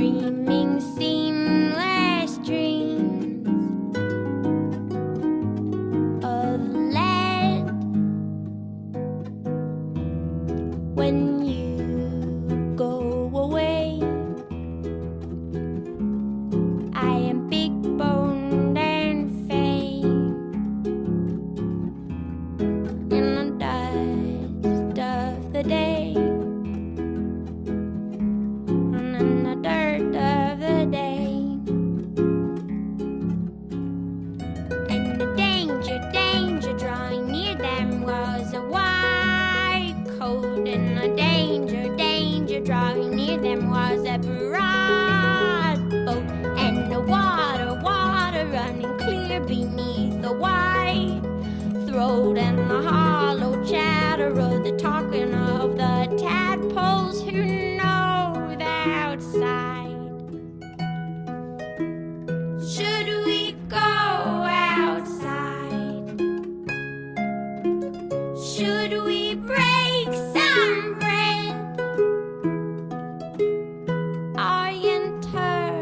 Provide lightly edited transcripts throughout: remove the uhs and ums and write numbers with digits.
dreaming seamless dreams of lead. When you go away, I am big boned and fake in the dust of the day, and in the dirt of the day. And the danger drawing near them was a white coat, and the danger drawing near them was a broad boat, and the water running clear beneath the white throat, and the hollow chatter of the talking of the tadpoles who know the outside. Should we go outside? Should we break some bread? Are you interested?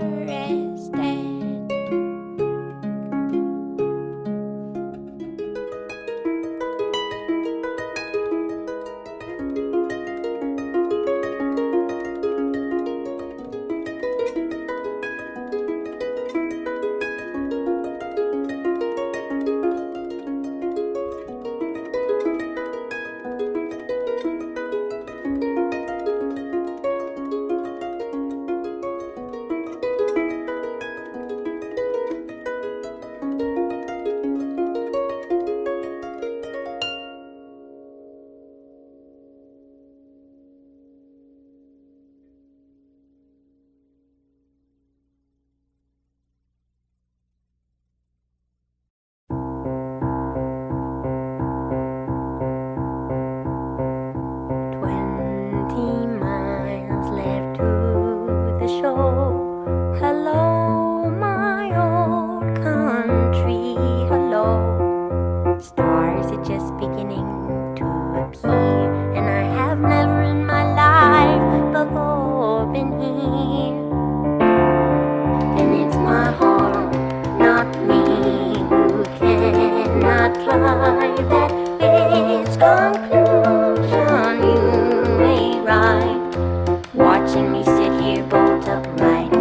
Hello, my old country, hello. Stars are just beginning to appear, and I have never in my life before been here. And it's my heart, not me, who cannot drive at its conclusion. You may ride, watching me sit here bolt upright,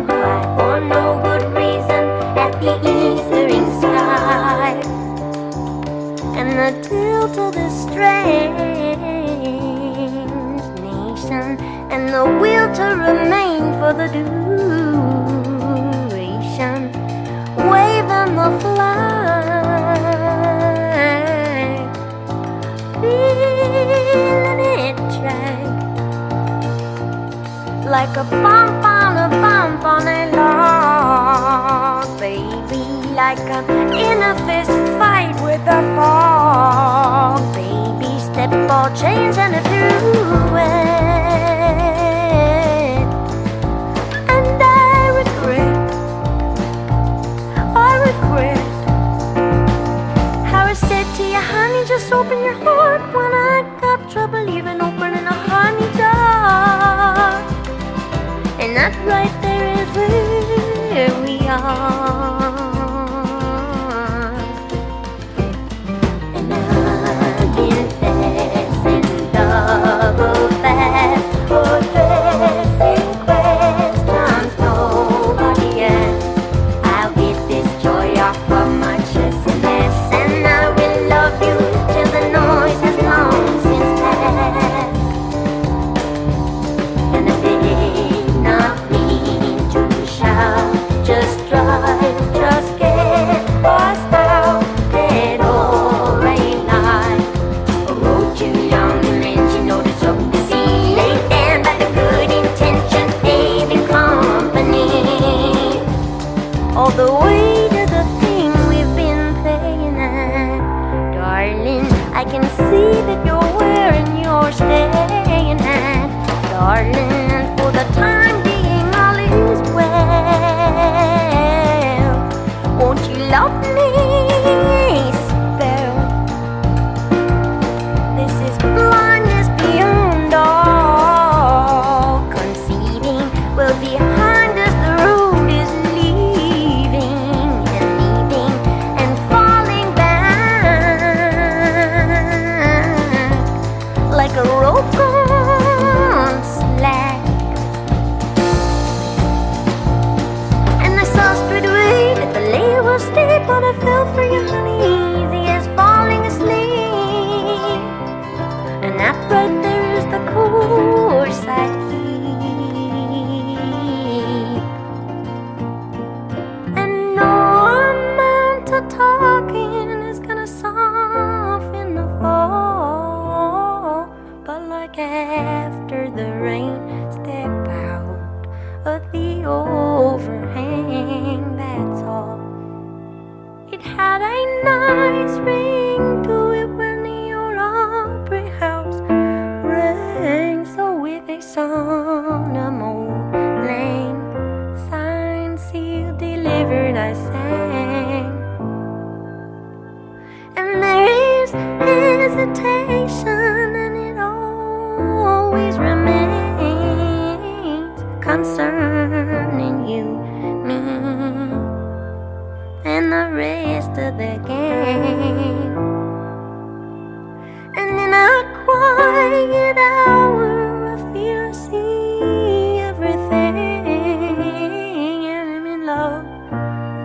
for no good reason at the eastern sky, and the tilt of this strange nation, and the will to remain for the duration, waving the flag, feeling it drag like a bump on a log, baby, like I'm in a fist fight with a fog, baby, step ball chains and a duet, and I regret how I said to you, honey, just open your heart when I got trouble even opening a honey jar. And that right there is where we are. And I've been fast and double fast. a rope on slack. And I saw straight away that the lay was steep, but I fell for you, honey, easy as falling asleep. And that right there is the course I keep. And no amount of talking is gonna soften the fall. But like after the rain, step out of the overhang, that's all. It had a nice ring to it when the old Opry House rang. So with a song of old lang, signed, sealed, delivered, I sang. And there is hesitation, and it always remains concerning you, me, and the rest of the gang. And in a quiet hour I feel I see everything, and I'm in love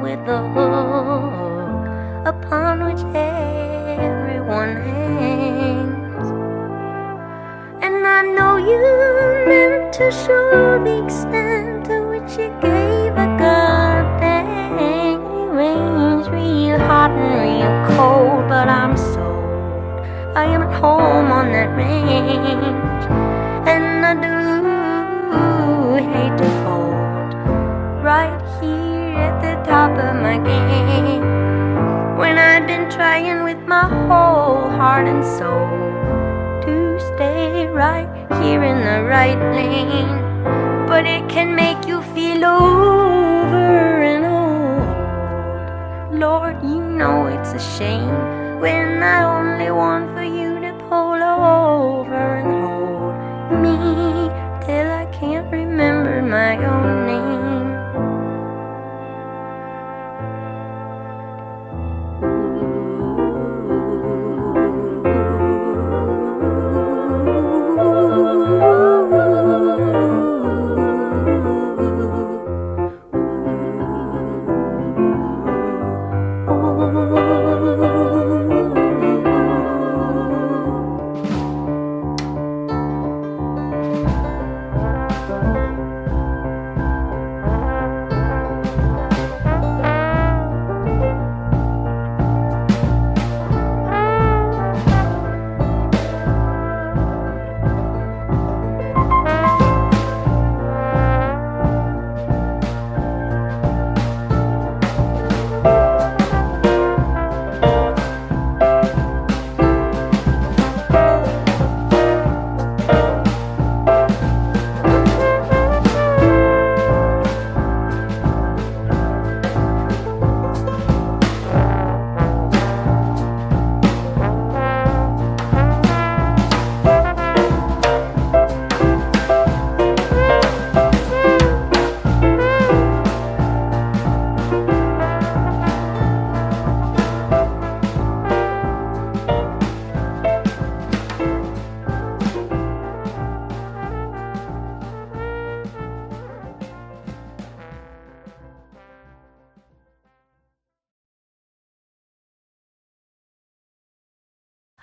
with the hook upon which everyone hangs. And I know you meant to show the extent to which you gave a goddamn. You range real hot and real cold, but I'm sold. I am at home on that range, and I do hate to fold right here at the top of my game, when I've been trying with my whole heart and soul to stay right here in the right lane. But it can make you feel over and old. Lord, you know it's a shame when I only want for you to pull over and hold me till I can't remember my own name.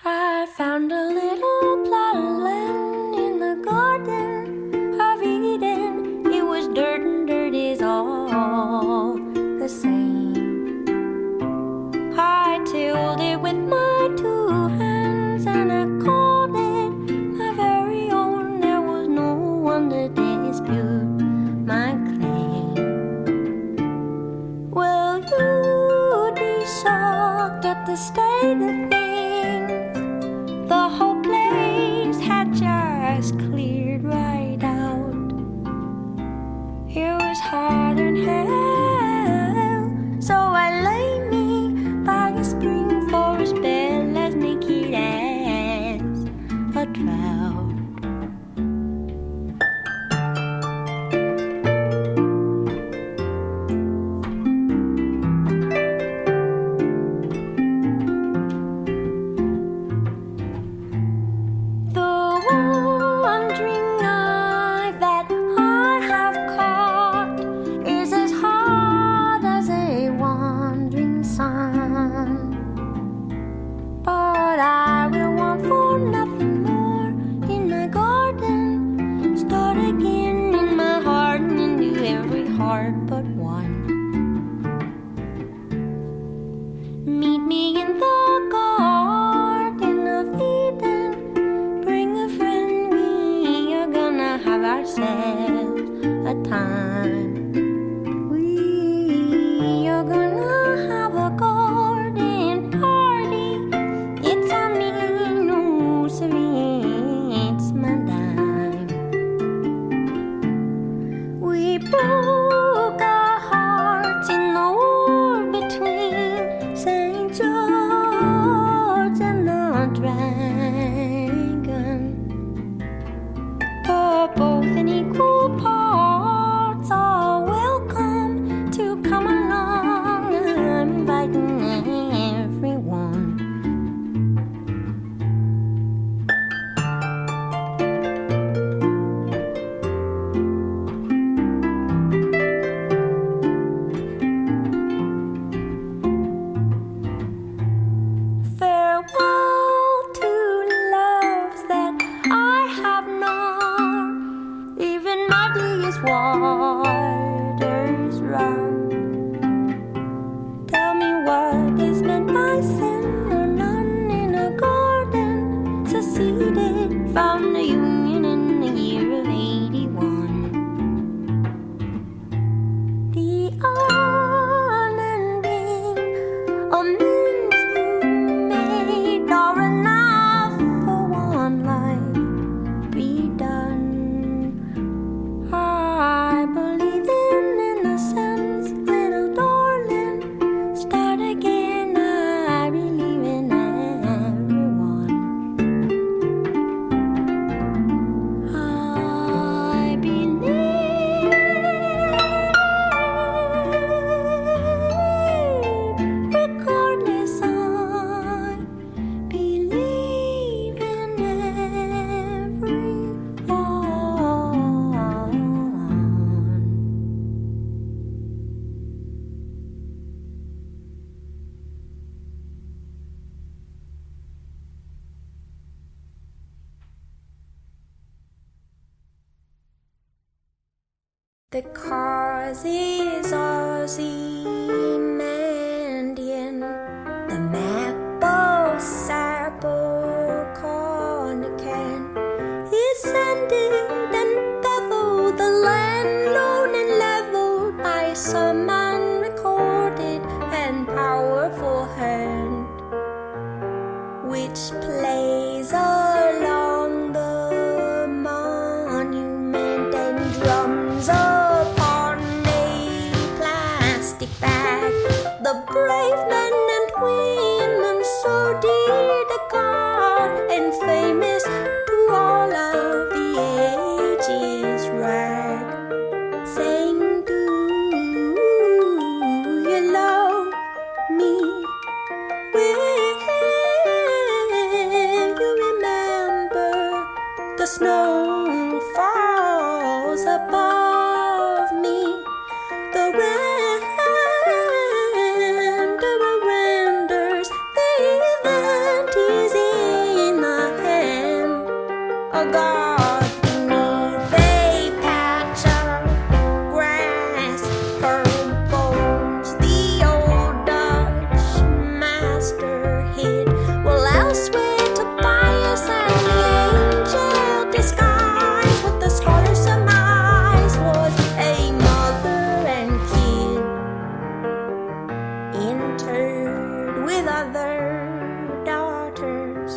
I found a little plot of land in the garden of Eden. It was dirt and dirt is all the same. I tilled it with my two hands and I called it my very own. There was no one to dispute my claim. Well, you'd be shocked at the state of things. The whole place had just cleared right out. It was hot and hell, so I lay me by a spring for a spell as naked as a drought. The ourselves a time. We are gonna have a garden party. It's a nursery, it's my dime. We broke our hearts in the war between St. George and the dragon. But both in equal parts are welcome to come along. I'm inviting everyone. Farewell to loves that I have known. Even muddiest waters run. Tell me what is meant by sin or none in a garden seceded from the Union in the year of 81. The unending amends you made are enough for one life be done. I believe in innocence, little darling. Start again, I believe in everyone. I believe, regardless, I believe in everyone. The cause is Ozymandian, the maple sapple cornican is sending and beveled the land lone and leveled by some unrecorded and powerful hand, which plays along the monument and drums upon a plastic bag. The brave men and women so dear to God and famous to all of the ages rag, saying, do you love me? Will you remember the snow falls above me? The renders, the event is in the hand of God beneath a patch of grass, her bones the old Dutch master hid. Well, elsewhere Tobias and the angel disguise what the scholar surmised was a mother and kid interred with other daughters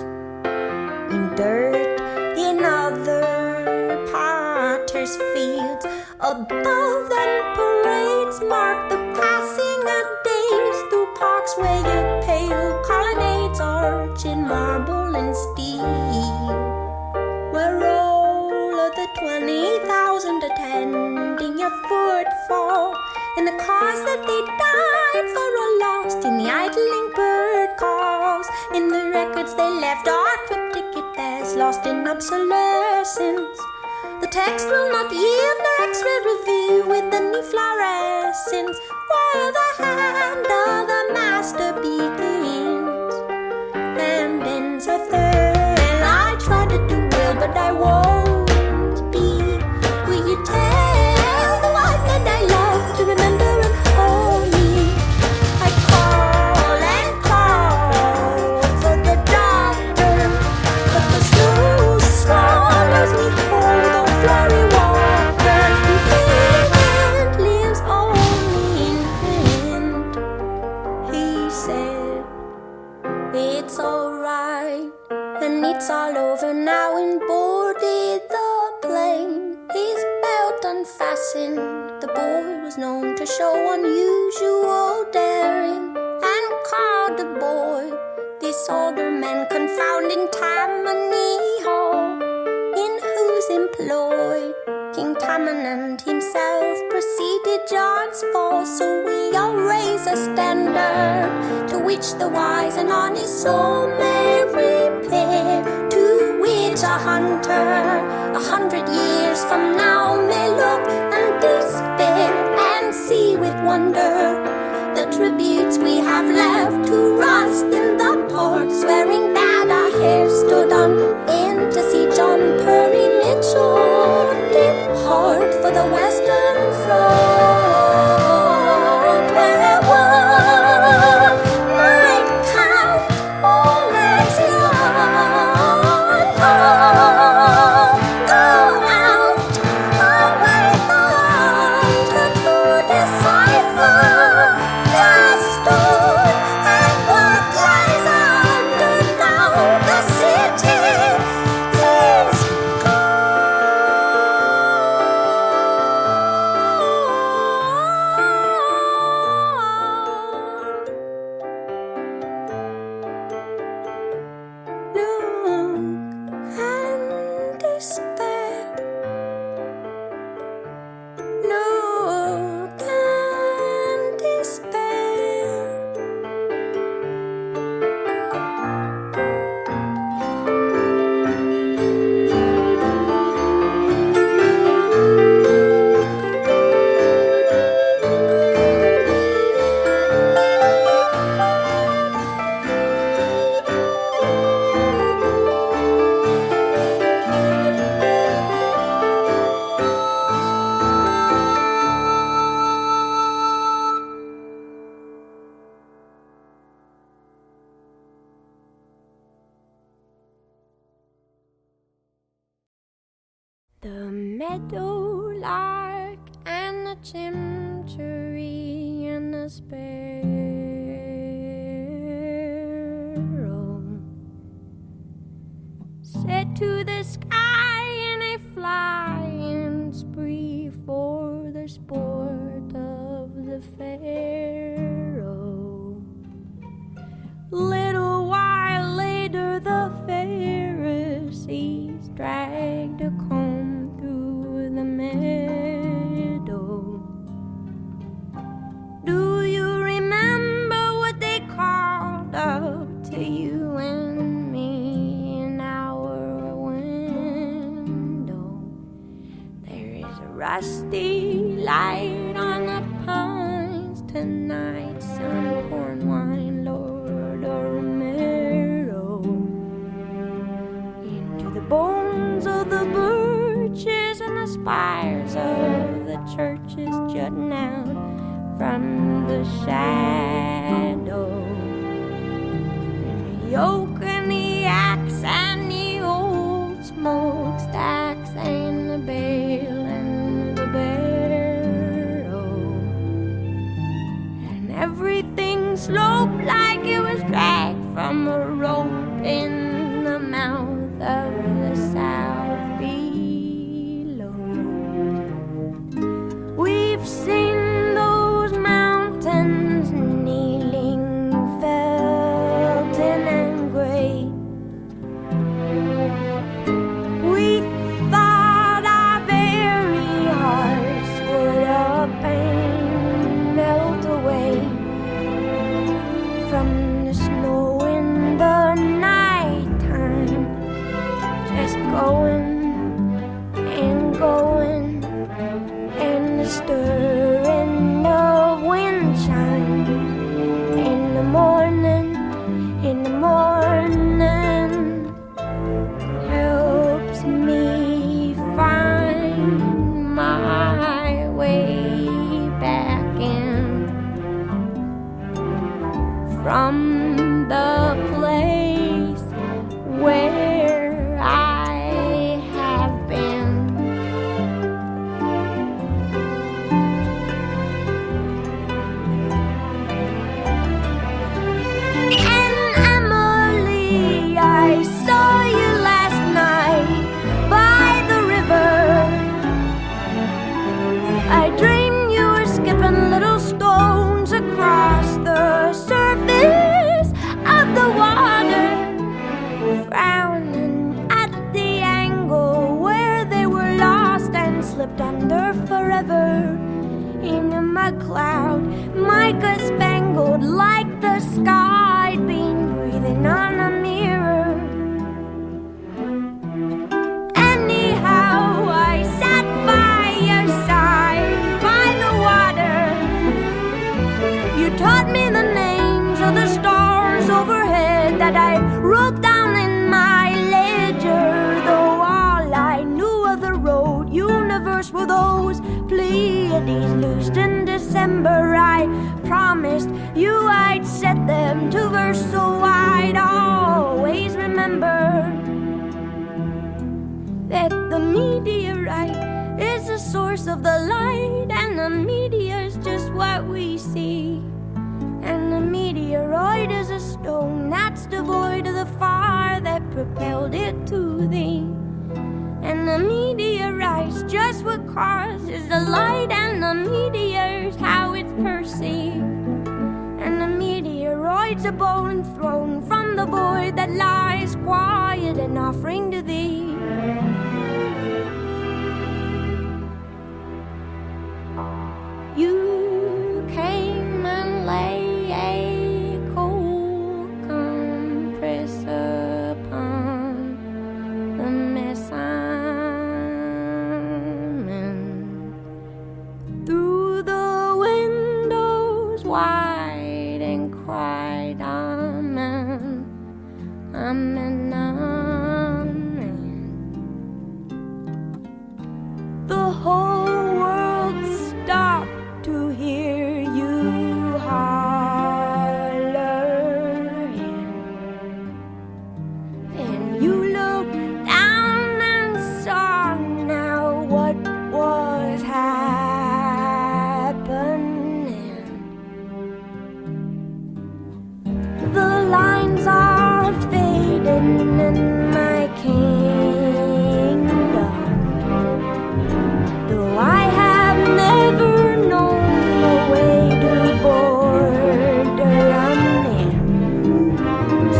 in dirt in other potters' fields. Above them parades mark the passing of days through parks where your pale colonnades arch in marble and steel, where all of the 20,000 attending your footfall in the cause that they died for are lost in the idling bird calls. In the records they left are cryptic at best, lost in obsolescence. The text will not yield nor X-ray review with any fluorescence, where the hand of the master begins and ends a third. I try to do well, but I won't be. Will you tell the one that I love to remember and hold me? I call and call for the doctor, but the snow swallows me whole, the flurry wall. dancing. The boy was known to show unusual daring, and called the boy this older man confounding Tammany Hall, in whose employ King Tammany himself preceded John's fall. So we all raise a standard to which the wise and honest soul may repair, to which a hunter 100 years from now may look and despair, and see with wonder the tributes we have left to rust in the port, swearing that our hair stood on end to see John Perry Mitchell depart for the Western Front, where one might count all as young. Go out, away the hunter to decipher the stone and what lies under now. The city is look and despair. Look and despair. The meadowlark and the chimchuree and the sparrow set to the sky in a flying spree for the sport of the pharaoh. Little while later the Pharisees dragged a comb through the meadow. Do you remember what they called up to you and me in our window? There is a rusty light on the pines tonight, some corn wine, Lord Romero. Into the bones of the birches and the spires of the churches jutting out from the shadow. And the yoke and the axe and the old smokestacks and the bale and the barrow, and everything sloped like it was dragged from a rope in the mouth of the south below. We've seen those mountains kneeling, felting and gray. We thought our very hearts would up and melt away from the snow in the nighttime, just going and going, and the stirring of wind chime in the morning, helps me find my way back in from the place where I have been. And Emily, I saw you last night by the river. slipped under forever in a mud cloud, mica spangled like the sky I'd been breathing on a mirror. Anyhow, I sat by your side by the water. You taught me the names of the stars overhead that I wrote down in my ledger, though all I knew of the road universe were those Pleiades loosed in December. I promised you I'd set them to verse, so I'd always remember that the meteorite is the source of the light, and the meteor's just what we see. And the meteoroid is a stone that's devoid of the fire that propelled it to thee. And the meteorite's just what causes the light, and the meteor's how it's perceived. And the meteoroid's a bone thrown from the void that lies quiet and offering to thee. You came and lay a cold compress upon the mess I'm in. Through the windows wide and cried, Amen, Amen, Amen. The whole world stopped to hear you holler, and you looked down and saw now what was happening. The lines are fading in my kingdom, though I have never known the way to border on them.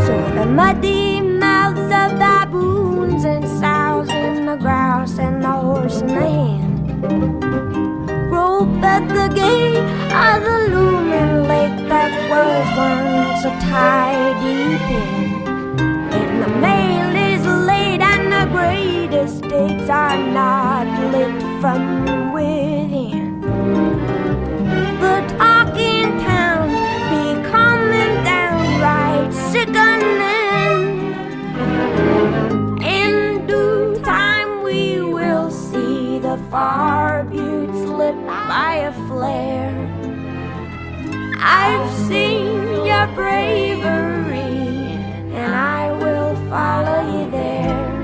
So the muddy mouths of baboons and sows and the grouse and the horse in the hand rope at the gate of the looming lake that was once a tidy pen. And the mail is late and the great estates are not lit from within. The talk in town becoming downright sickening. In due time we will see the far buttes lit by a flare. I've seen your bravery, and I will follow you there,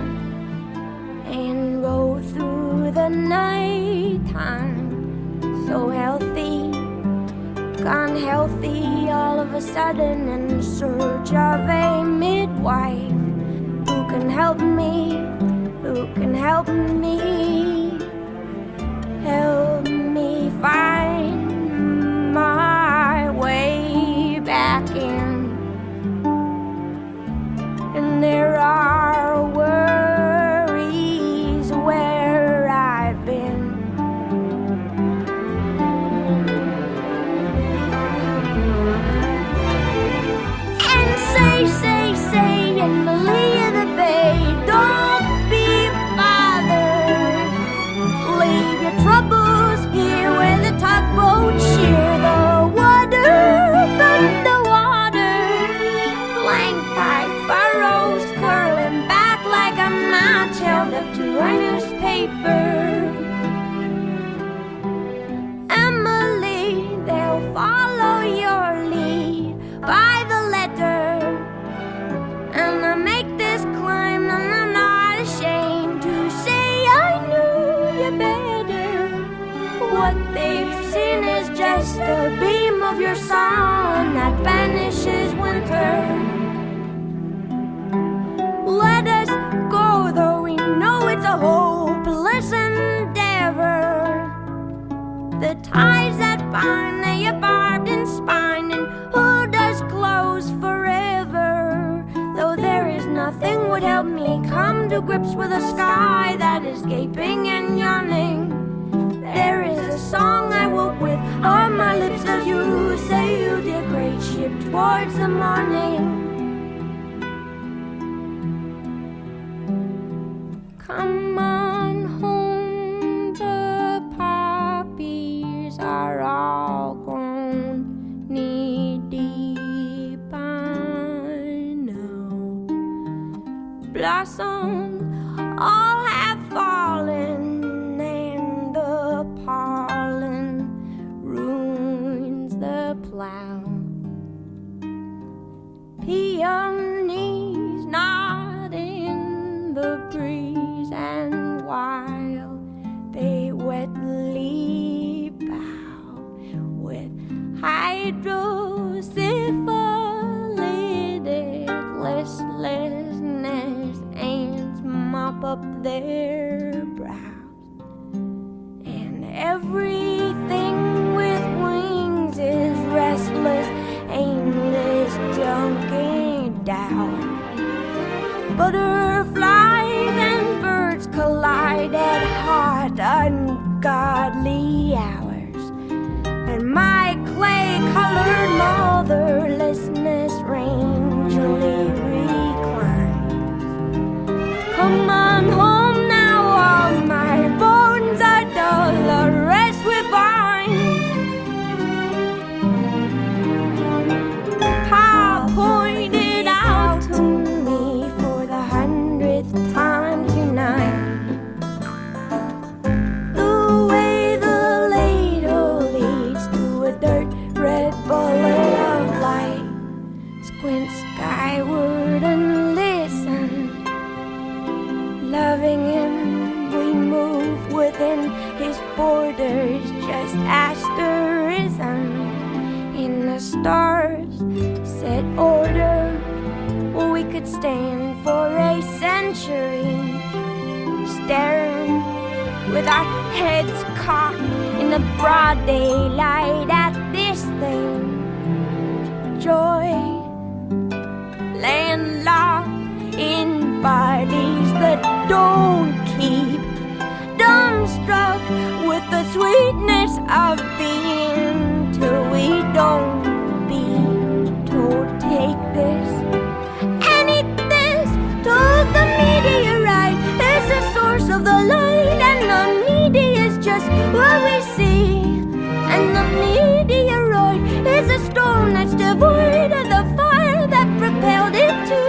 and roll through the night time so healthy, gone healthy all of a sudden, in search of a midwife who can help me, who can help me, help me find my way back in. And there are worries where I've been. And say in the lee of the bay, don't be bothered. Leave your troubles here where the tugboats shear the water from the water, flanked by furrows curling back like a match held up to a newspaper. Emily, they'll follow your lead by the letter, and I make this climb and I'm not ashamed to say I knew you better. What they've seen is just a beam of your sun that banishes winter. Let us go, though we know it's a hopeless endeavor. The ties that bind, they are barbed and spined, and hold us close forever. Though there is nothing would help me come to grips with a sky that is gaping and yawning. towards the morning. Come on home, the poppies are all grown knee-deep by now. Blossoms all have fallen, and the pollen ruins the plow. Peonies nod in the breeze, and while they wetly bow with hydrosyphilitic listlessness, ants mop up their brows, and everything with wings is restless, aimless, junky down. Butterflies and birds collide at hot, ungodly hours, and my clay-colored motherlessness rangely reclines. Come on home now, all my bones are dull, the rest we find. Pa pointed out to me for the 100th time tonight the way the ladle leads to a dirt red bullet of light. Squint skyward and listen. Loving him, we move within his borders, just asterism in the stars set order. We could stand for a century, staring with our heads cocked in the broad daylight at this thing. Joy, landlocked in bodies that don't keep, dumbstruck with the sweetness of being, till we don't be told, take this and eat this. Told the meteorite is the source of the light, and the media is just what we see, and the meteoroid is a stone that's devoid of the fire that propelled it to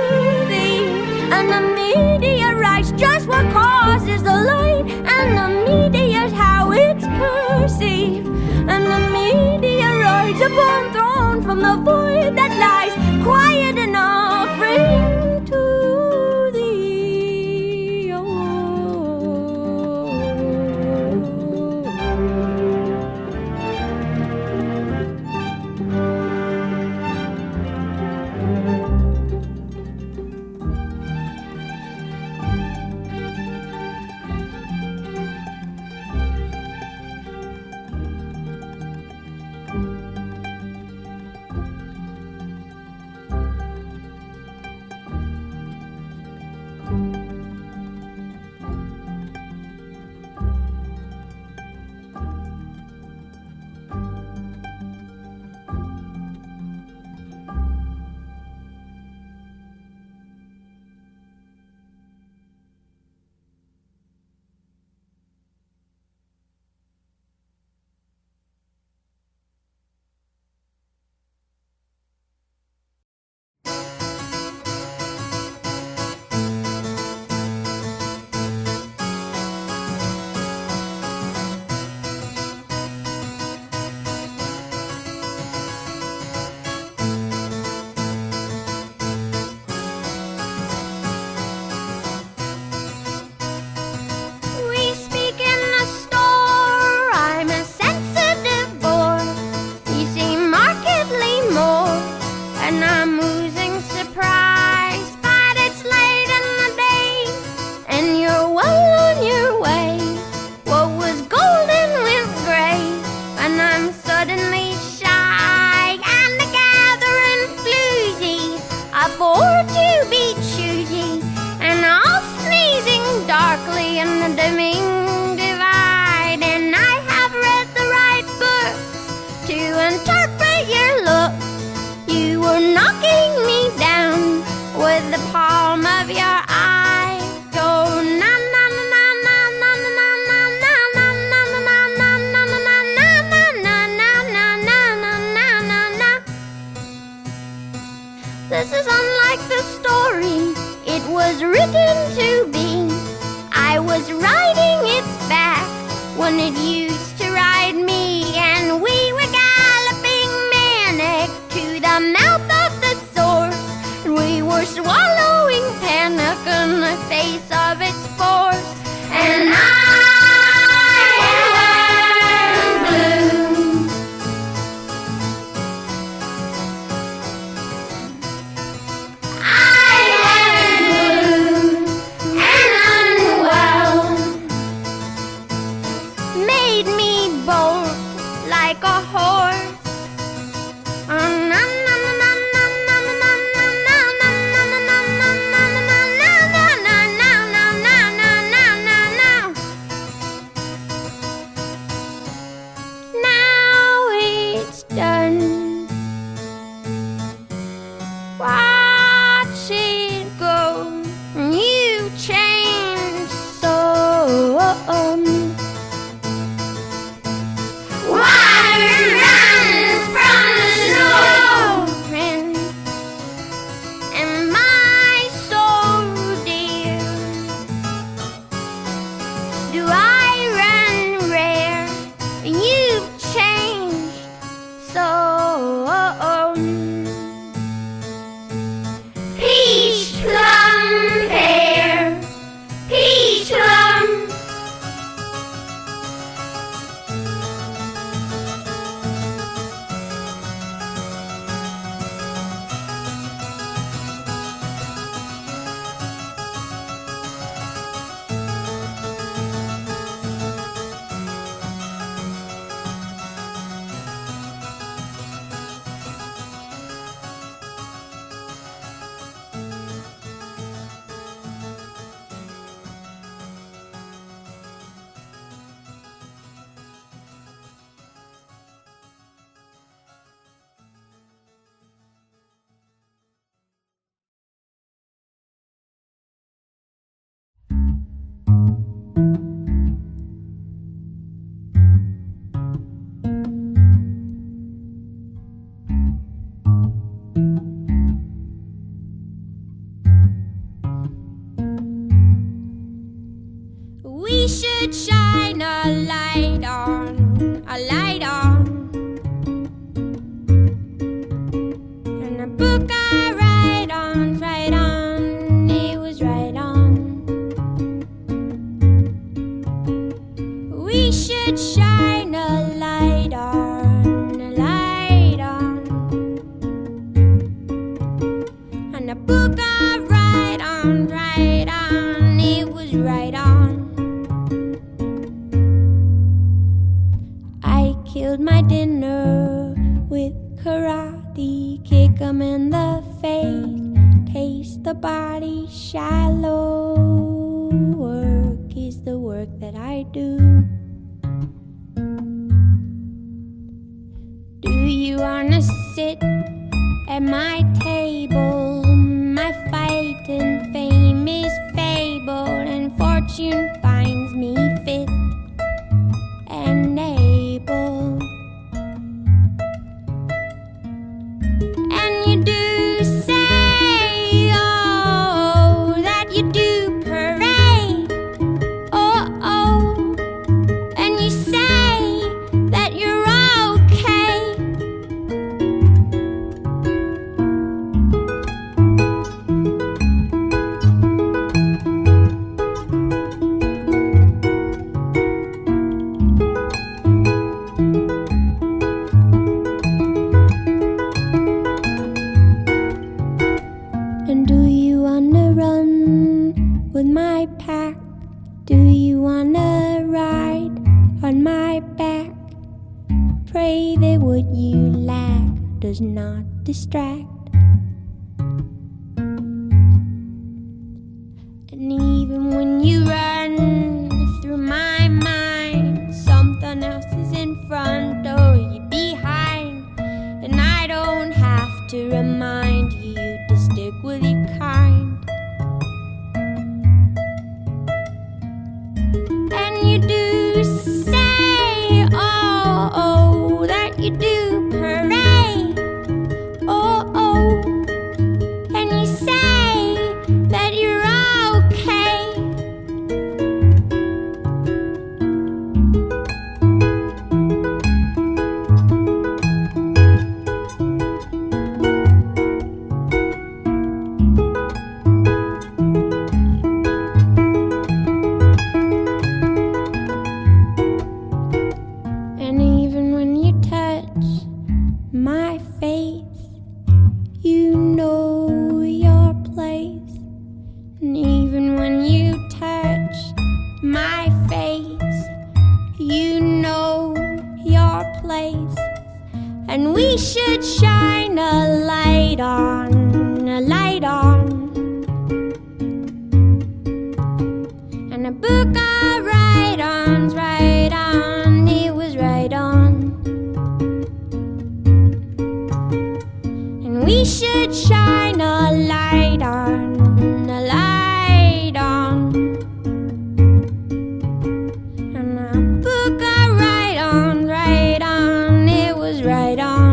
thee, and the meteorite's just what causes the light, and the media's how it's perceived, and the meteoroid's a bomb thrown from the void that lies quiet and offering to thee. Oh. was riding its back when it used to ride me, and we were galloping manic to the mouth of the source, and we were swallowing panic in the face of its force. And I am blue. I am blue and unwell. Made me bolt like a horse. Now it's done. Watch it go. You changed so. Water runs from the snow, and my soul, dear, do I run rare? You've changed so. Peach plum pear, peach plum. We should shine a light on, and a book I write on, it was right on. We should shine a light on, and a book I write on, it was right on. I killed my dinner with karate, kick 'em in the face, taste the body shallow. Work is the work that I do. Do you wanna sit at my table? My fight and fame is fable, and fortune finds me fit and able. And you do say, oh, that you do parade, oh, and you say that you're okay. And do you wanna run with my pack? Do you wanna ride on my back? Pray that what you lack does not distract. And even when you run through my mind, something else is in front or you're behind, and I don't have to remind you to stick with your kind. And you do say, oh, that you do parade, oh, face. You know your place, and we should shine a light on, a light on. And a book of write-ons, right on, it was right on. And we should shine a light on, a light on. And a book of write-ons, right on, it was right on.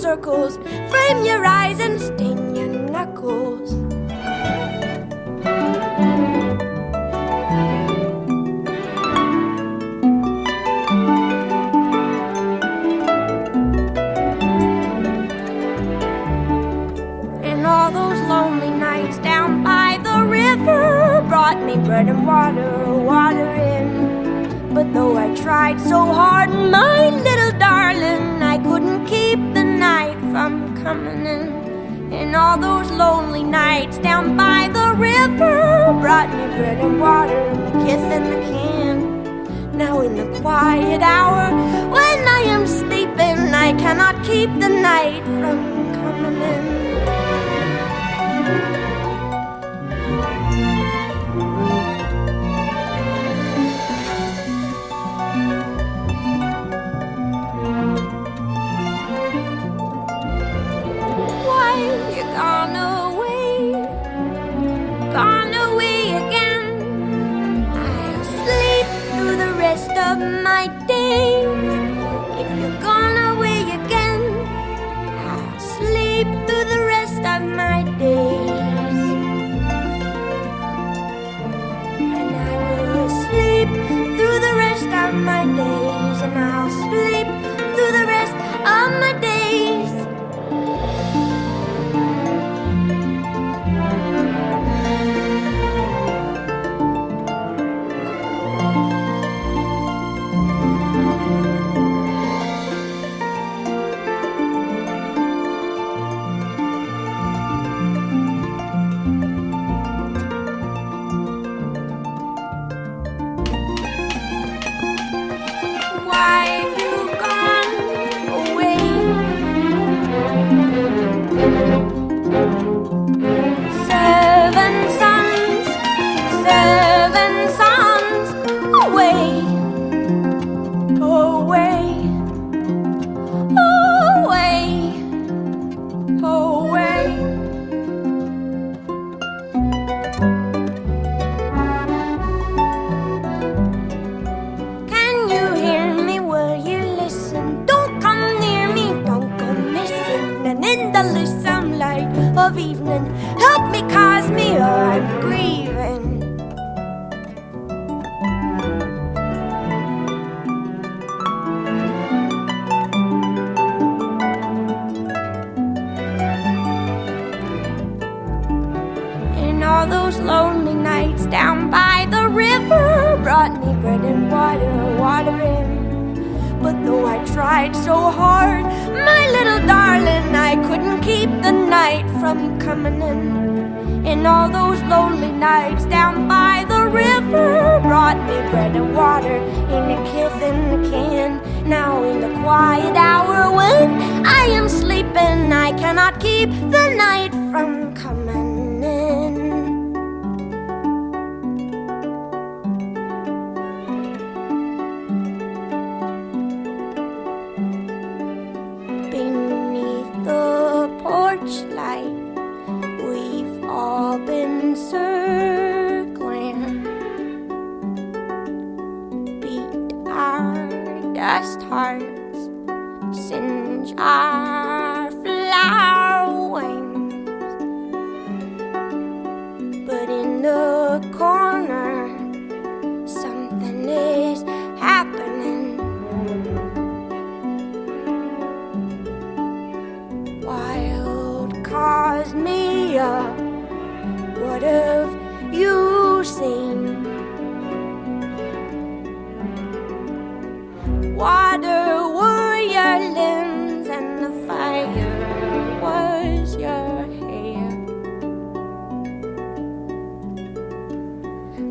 Circles, frame your eyes and stain your knuckles. And all those lonely nights down by the river brought me bread and water, water in. But though I tried so hard, my little darling, I couldn't keep the night from coming in. And all those lonely nights down by the river brought me bread and water and the kiss and the can. Now in the quiet hour when I am sleeping, I cannot keep the night from coming in. Of my days, if you're gone away again, I'll sleep through the rest of my days. And I will sleep through the rest of my days, and I'll sleep through the rest of my days. tried so hard, my little darling, I couldn't keep the night from coming in. And all those lonely nights down by the river brought me bread and water in a kith in a can. Now in the quiet hour when I am sleeping, I cannot keep the night from coming in. Beneath the porch light, we've all been circling, beat our dust hearts, singe our flower wings. But in the corner, something is happening. Wild cosmea, what have you seen? Water were your limbs and the fire was your hair.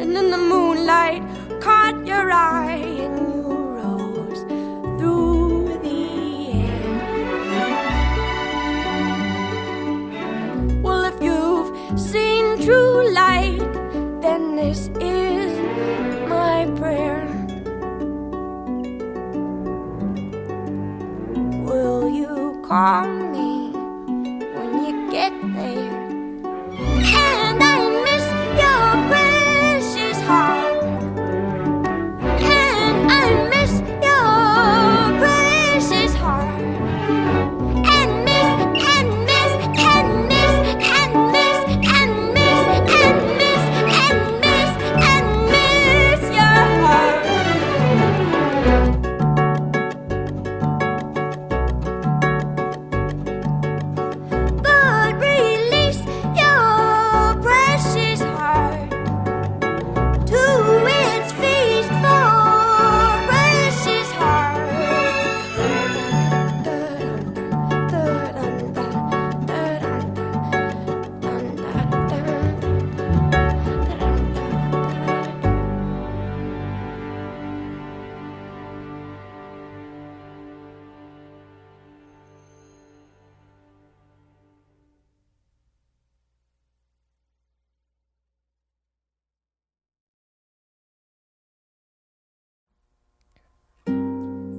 And then the moonlight caught your eye and you rose through the air. Well, if you've seen true light, then this is my prayer. Will you call me when you get there? And I miss your precious heart. And I miss your precious heart. And miss, and miss, and miss, and miss, and miss, and miss, and miss, and miss your heart. But release your precious heart to its feast for precious heart.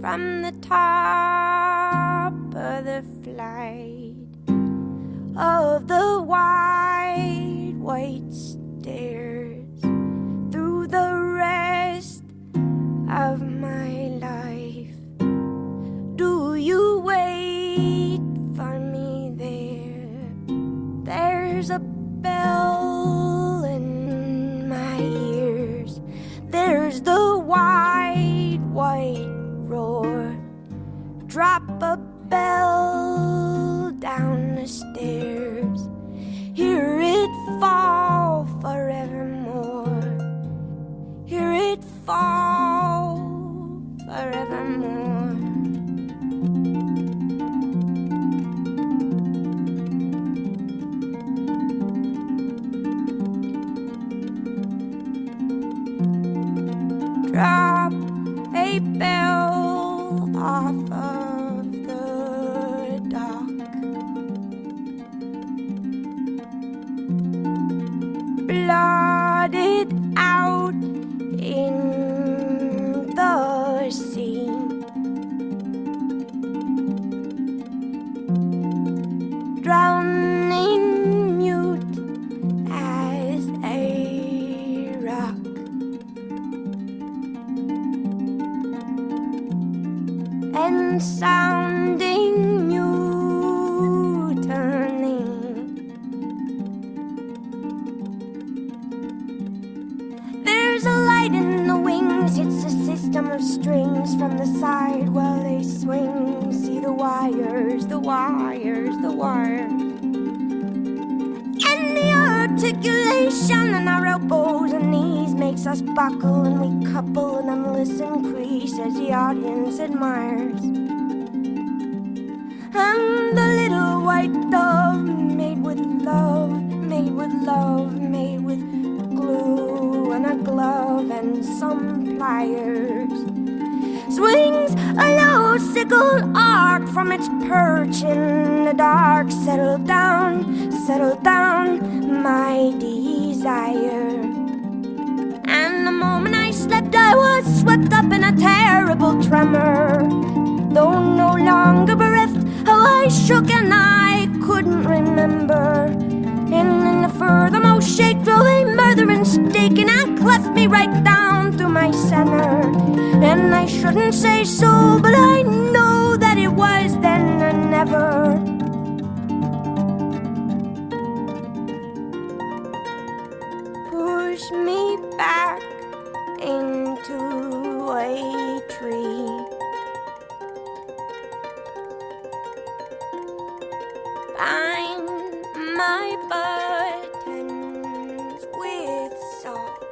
From the top of the flight of the wide white stairs, through the rest of my life, do you wait for me there? There's a bell in my ears, there's the wide white roar. Drop a bell down the stairs, hear it fall forevermore, hear it fall forevermore. Drop a bell off of the dock, blotted out in the sea. Drowning mute as a rock. And sounding mutiny. There's a light in the wings, it's a system of strings from the side while they swing. See the wires, the wires, the wires. And the articulation in our elbows and knees makes us buckle, and we couple an endless increase as the audience admires. And the little white dove, made with love, made with love, made with glue and a glove and some pliers, swings a low sickle arc from its perch in the dark. Settle down, my desire. And the moment I slept, I was swept up in a terrible tremor. Though no longer bereft, how I shook and I couldn't remember. And in the furthermost shake drove a murderous stake, and I cleft me right down through my center. And I shouldn't say so, but I know that it was then and never. Push me back into a tree. Bind my buttons with salt.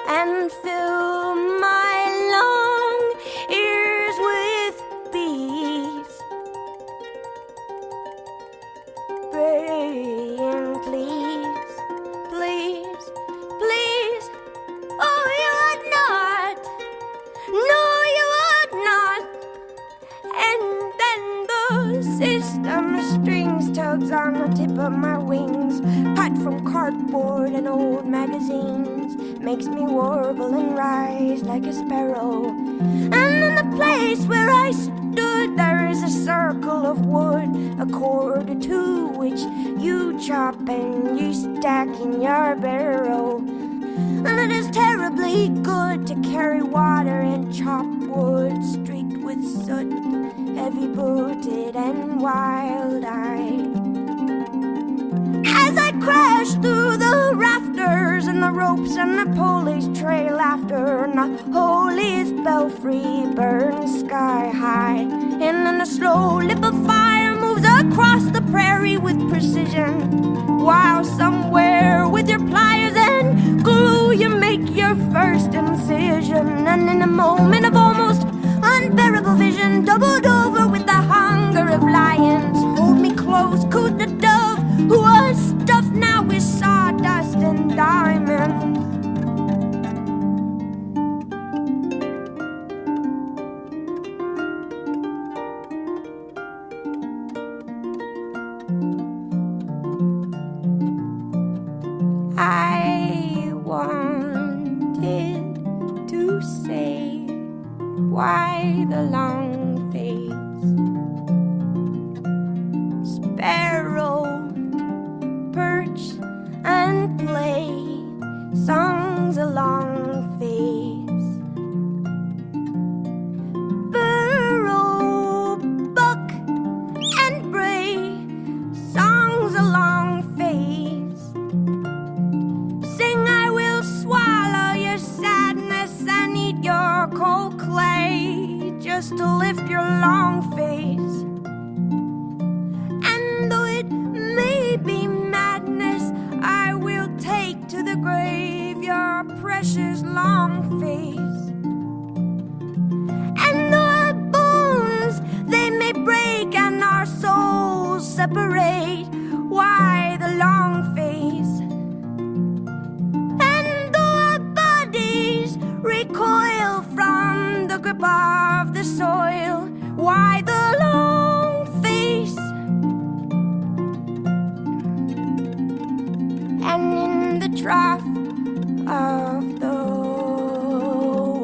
And fill my long ears with bees, praying, please, please, please. Oh, you would not. No, you would not. And then the system strings tugs on the tip of my wings, cut from cardboard and old magazines, makes me warble and rise like a sparrow. And in the place where I stood, there is a circle of wood, a cord or two, which you chop and you stack in your barrow. And it is terribly good to carry water and chop wood, streaked with soot, heavy-booted and wild-eyed. As I crash through the rafters and the ropes and the pulleys trail after, and the holiest belfry burns sky high, and then a slow lip of fire moves across the prairie with precision, while somewhere with your pliers and glue you make your first incision. And in a moment of almost unbearable vision, doubled over with the hunger of lions, hold me close, cooed the dove, who was stuffed now with sawdust and diamonds. I wanted to say, why the long face? Sparrow, perch and play, songs a long face. Burrow, buck and bray, songs a long face. Sing, I will swallow your sadness and eat your cold clay, just to lift your long face. And though it may be madness, I will take to the grave your precious long face. And though our bones they may break and our souls separate, why the long face? And though our bodies recoil from the grip of the soil, why the long face? And in the trough of the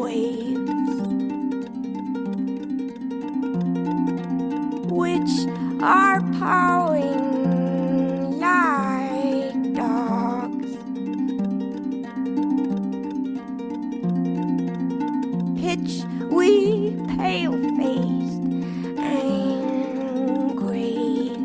waves, which are pawing like dogs, pitch we pale-faced and grave,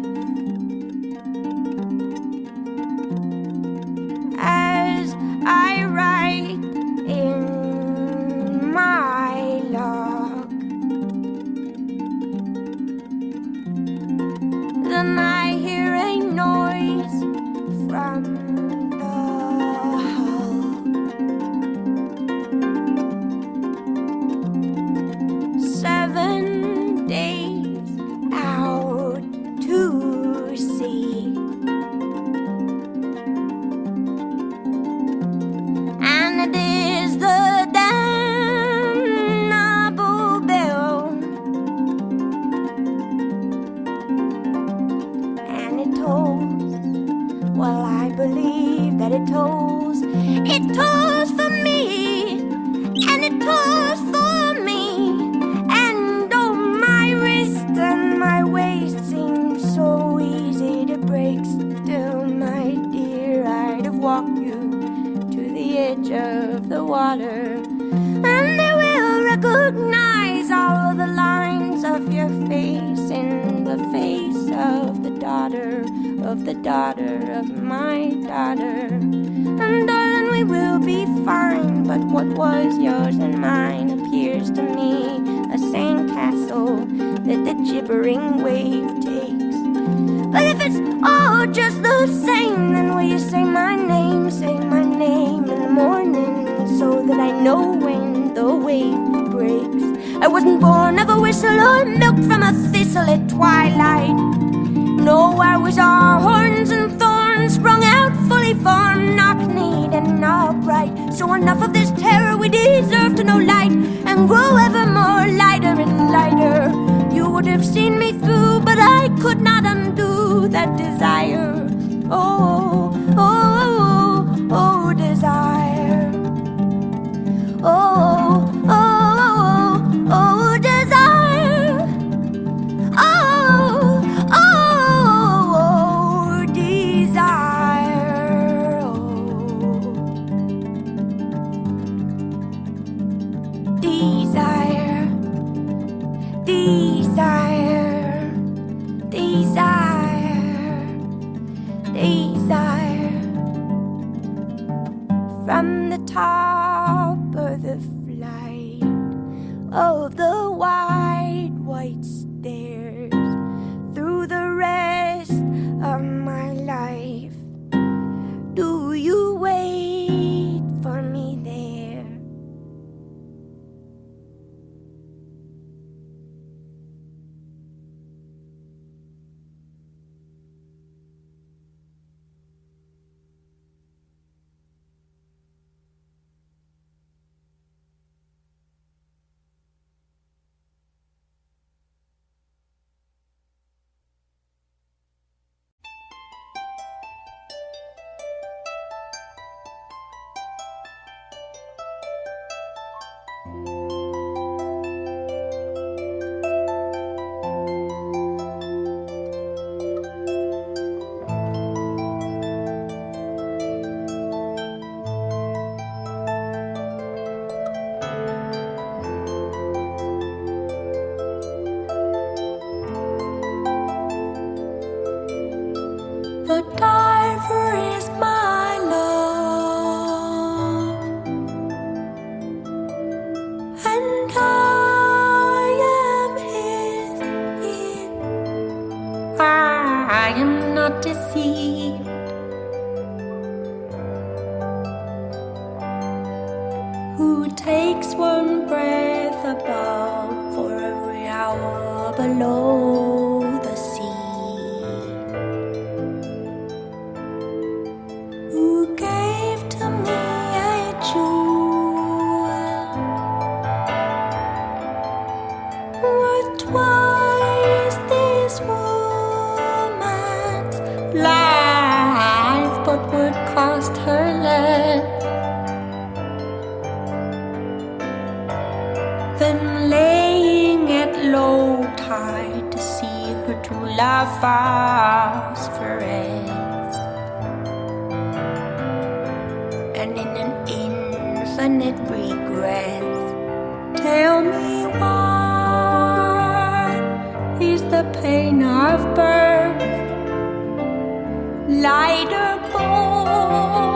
as I write in my log. Then I hear a noise from the hull, and it is the damnable bell. And it tolls, well, I believe that it tolls. It tolls for me, and it tolls for me. And oh, my wrist and my waist seem so easy to break. Still, my dear, I'd have walked you to the edge of the water, and they will recognize all of the lines of your face in the face of the daughter of my daughter. And darling, we will be fine, but what was yours and mine appears to me a sandcastle that the gibbering wave takes. But if it's all just the same, then will you say my name in the morning, so that I know when the wave breaks? I wasn't born of a whistle or milked from a thistle at twilight. No, I was all horns and thorns, sprung out fully formed, knock-kneed and upright. So enough of this terror, we deserve to know light, and grow ever more lighter and lighter. You would have seen me through, but I could not undo that desire. Oh, oh, oh, oh, desire. Oh, oh, oh, oh, desire. Oh, oh, oh, desire. Oh, desire. Desire, desire, desire. From the top of the flight of the wide white stairs, through the rest of my life, do you wait for me there? The diver is my love, and I am his ear. I am not deceived. Who takes one breath above for every hour below the sea? Who gave to me a jewel worth twice this woman's life, but would cost her less than laying at low tide to see her true love phosphoresce. And in an infinite regret, tell me what is the pain of birth, lighter born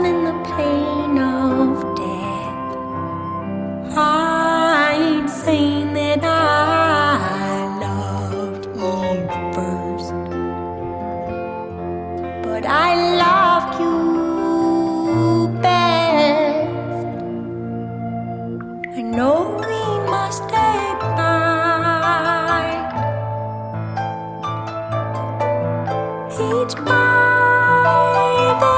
in the pain of death? I ain't saying that I loved Eve first, but I loved you best. I know we must ignite each by the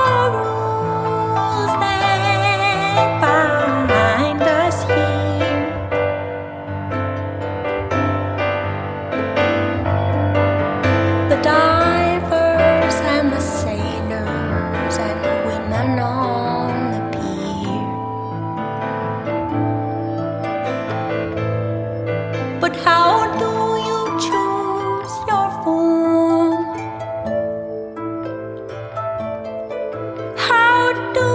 find us here. The divers and the sailors and the women on the pier. But how do you choose your form? How do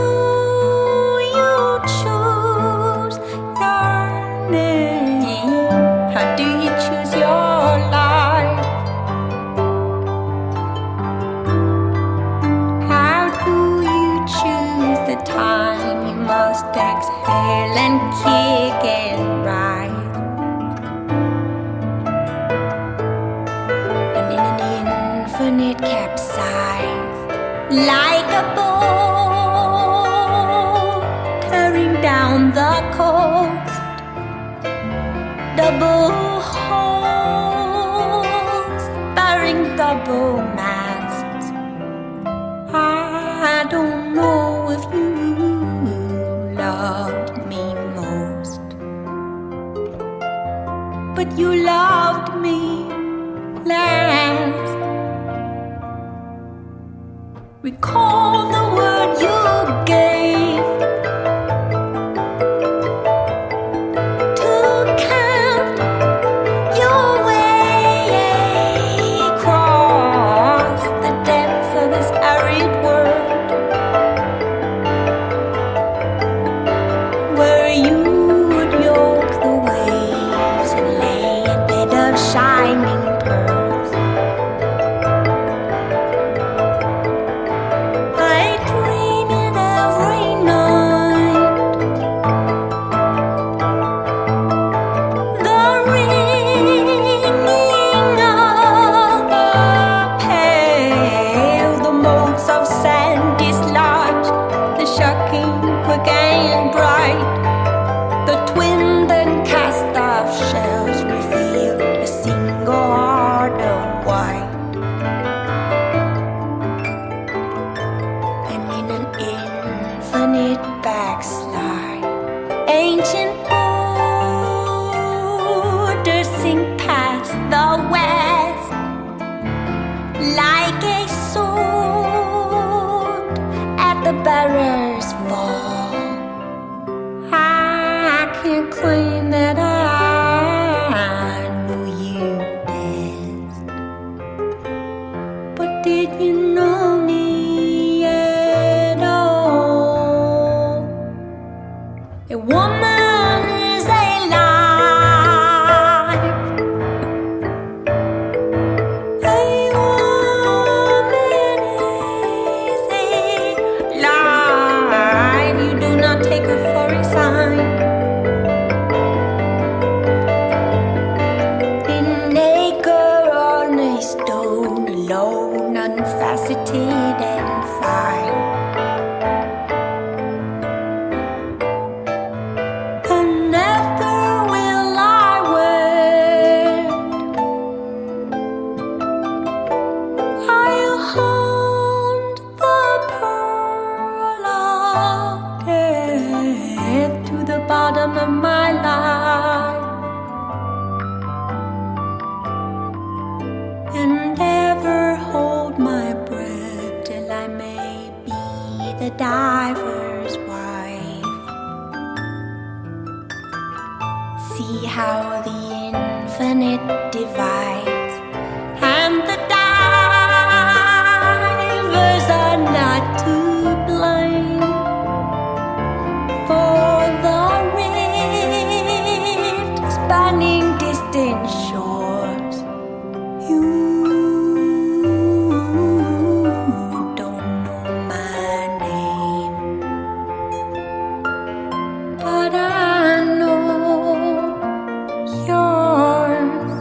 you choose your name? How do you choose your life? How do you choose the time you must exhale and kick and ride? And in an infinite capsize, like a boat tearing down the coast, double holes, bearing double masts. I don't know if you loved me most, but you loved me last. Recall the word you gave to count your way across the depths of this arid world, where you would yoke the waves and lay a bed of shining pearls. I dream it every night. The ringing of the pale, the motes of sand dislodged, the shocking quick and bright, the twinned and cast off shells reveal a single heart of white. And in an infinite backslide, ancient borders sink past the west like a sword at the bearer's fall. I can't claim that I knew you best, but did you know me at all? A woman is alive. A woman is alive. You do not take her for a sign. In acre on a stone, alone, unfaceted and fine. And never will I wed. I'll hunt the pearl of death to the bottom of my life, and ever hold my breath till I may be the diver's wife. See how the infinite divides, and the divers are not to blame for the rift spanning distant shores. You don't know my name, but I know yours.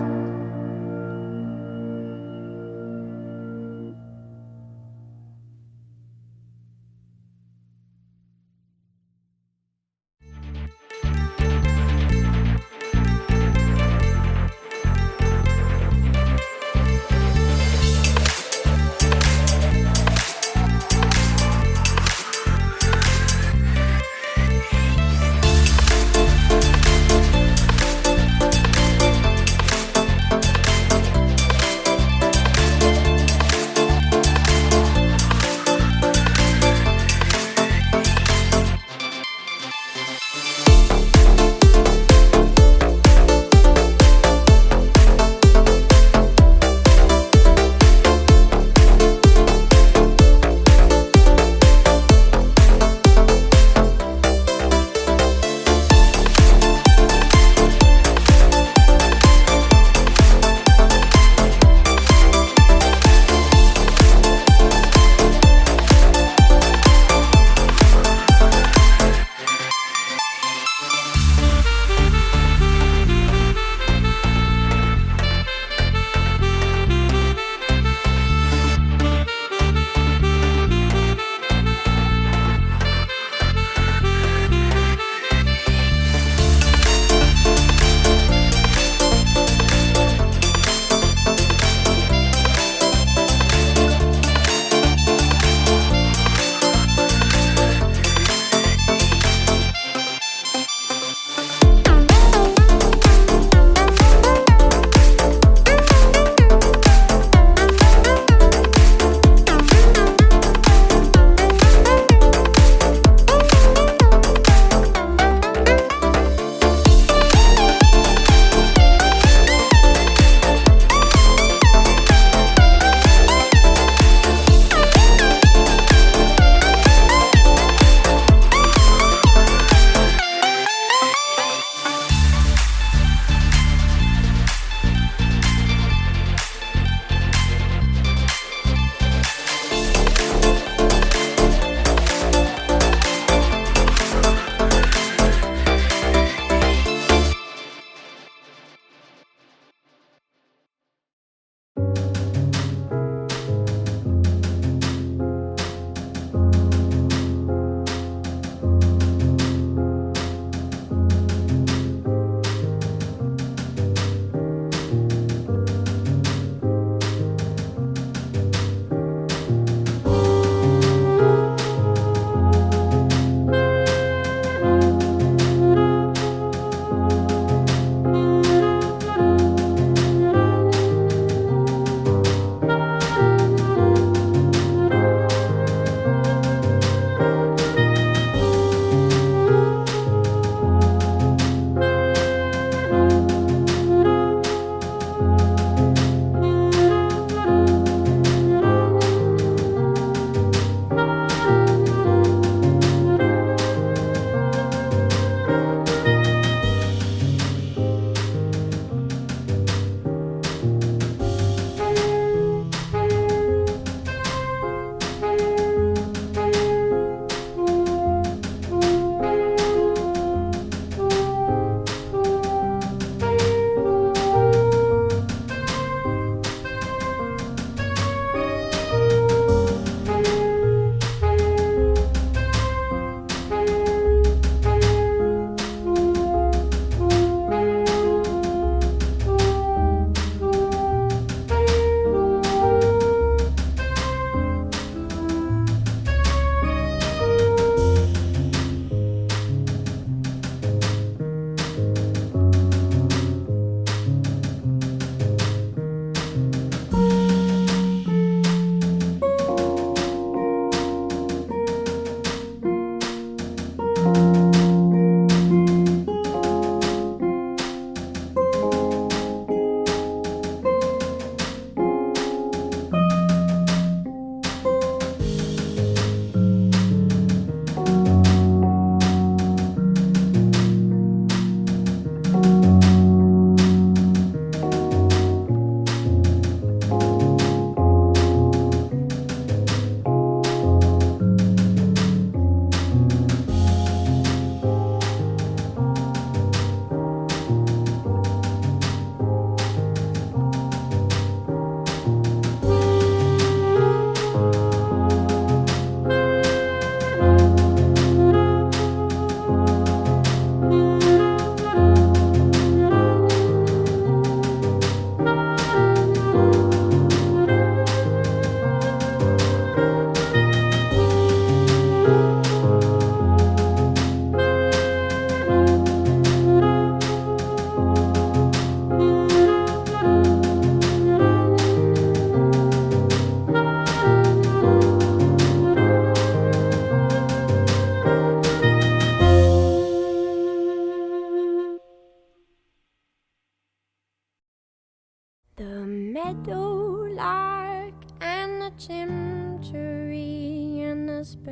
century and the sparrow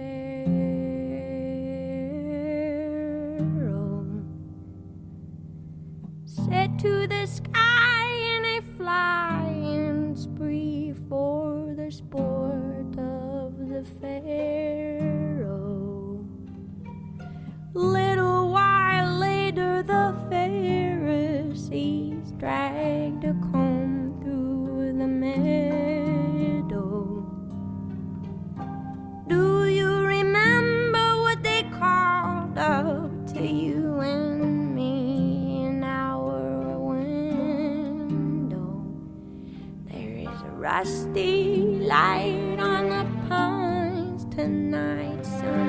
set to the sky in a flying spree for the sport of the pharaoh. Little while later the Pharisees dragged a comb through the meadow. Do you remember what they called up to you and me in our window? There is a rusty light on the pines tonight, son.